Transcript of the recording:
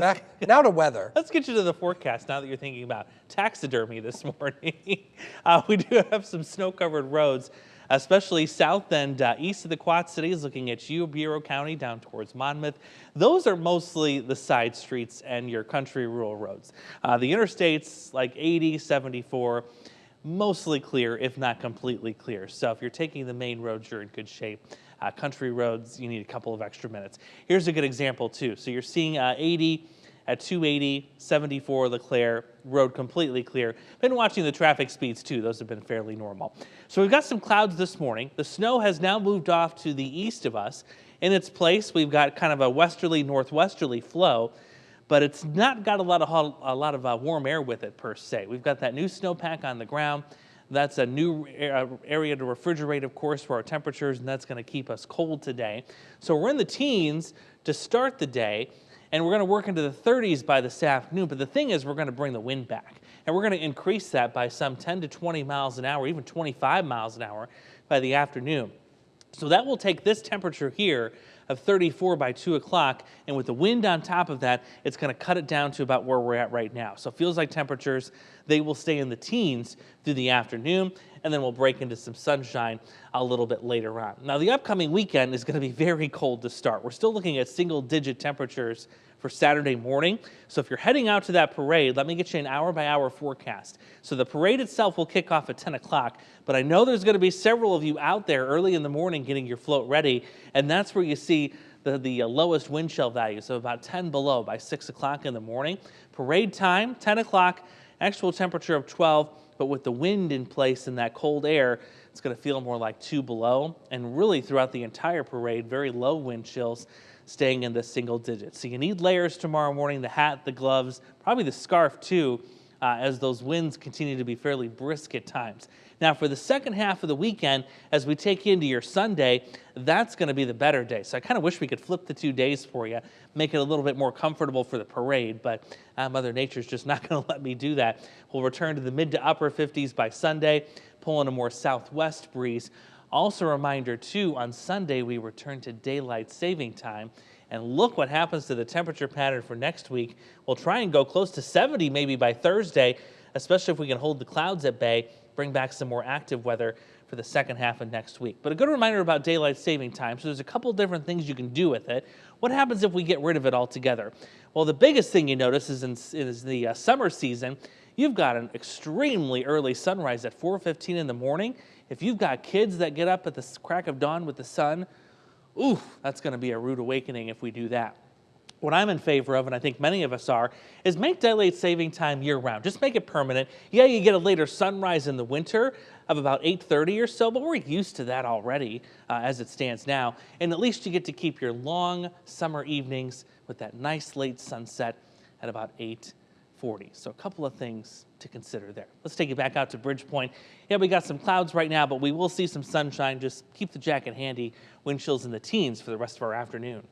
Now to weather. Let's get you to the forecast now that you're thinking about taxidermy this morning. We do have some snow-covered roads, especially south and east of the Quad Cities, looking at Bureau County down towards Monmouth. Those are mostly the side streets and your country rural roads. The interstates like 80, 74, mostly clear, if not completely clear. So if you're taking the main roads, you're in good shape. Country roads, you need a couple of extra minutes. Here's a good example too. So you're seeing 80 at 280, 74 LeClaire, road completely clear. Been watching the traffic speeds too. Those have been fairly normal. So we've got some clouds this morning. The snow has now moved off to the east of us. In its place, we've got kind of a westerly northwesterly flow, but it's not got a lot of warm air with it per se. We've got that new snowpack on the ground. That's a new area to refrigerate, of course, for our temperatures, and that's going to keep us cold today. So we're in the teens to start the day, and we're going to work into the 30s by this afternoon. But the thing is, we're going to bring the wind back, and we're going to increase that by some 10 to 20 miles an hour, even 25 miles an hour by the afternoon. So that will take this temperature here of 34 by 2 o'clock, and with the wind on top of that, it's going to cut it down to about where we're at right now. So it feels like temperatures, they will stay in the teens through the afternoon, and then we'll break into some sunshine a little bit later on. Now, the upcoming weekend is going to be very cold to start. We're still looking at single-digit temperatures for Saturday morning. So if you're heading out to that parade, let me get you an hour-by-hour forecast. So the parade itself will kick off at 10 o'clock, but I know there's going to be several of you out there early in the morning getting your float ready, and that's where you see the lowest wind chill value, so about 10 below by 6 o'clock in the morning. Parade time, 10 o'clock, actual temperature of 12, but with the wind in place and that cold air, it's going to feel more like 2 below, and really throughout the entire parade, very low wind chills, staying in the single digits. So you need layers tomorrow morning, the hat, the gloves, probably the scarf too, as those winds continue to be fairly brisk at times. Now for the second half of the weekend, as we take you into your Sunday, that's going to be the better day. So I kind of wish we could flip the 2 days for you, make it a little bit more comfortable for the parade, but Mother Nature's just not going to let me do that. We'll return to the mid to upper 50s by Sunday, pulling a more southwest breeze. Also a reminder too, on Sunday we return to daylight saving time, and look what happens to the temperature pattern for next week. We'll try and go close to 70 maybe by Thursday, especially if we can hold the clouds at bay, bring back some more active weather for the second half of next week. But a good reminder about daylight saving time. So there's a couple different things you can do with it. What happens if we get rid of it altogether? Well, the biggest thing you notice is the summer season. You've got an extremely early sunrise at 4:15 in the morning. If you've got kids that get up at the crack of dawn with the sun, ooh, that's going to be a rude awakening if we do that. What I'm in favor of, and I think many of us are, is make daylight saving time year-round. Just make it permanent. Yeah, you get a later sunrise in the winter of about 8:30 or so, but we're used to that already as it stands now. And at least you get to keep your long summer evenings with that nice late sunset at about 8:40. So a couple of things to consider there. Let's take it back out to Bridgepoint. Yeah, we got some clouds right now, but we will see some sunshine. Just keep the jacket handy. Wind chills in the teens for the rest of our afternoon.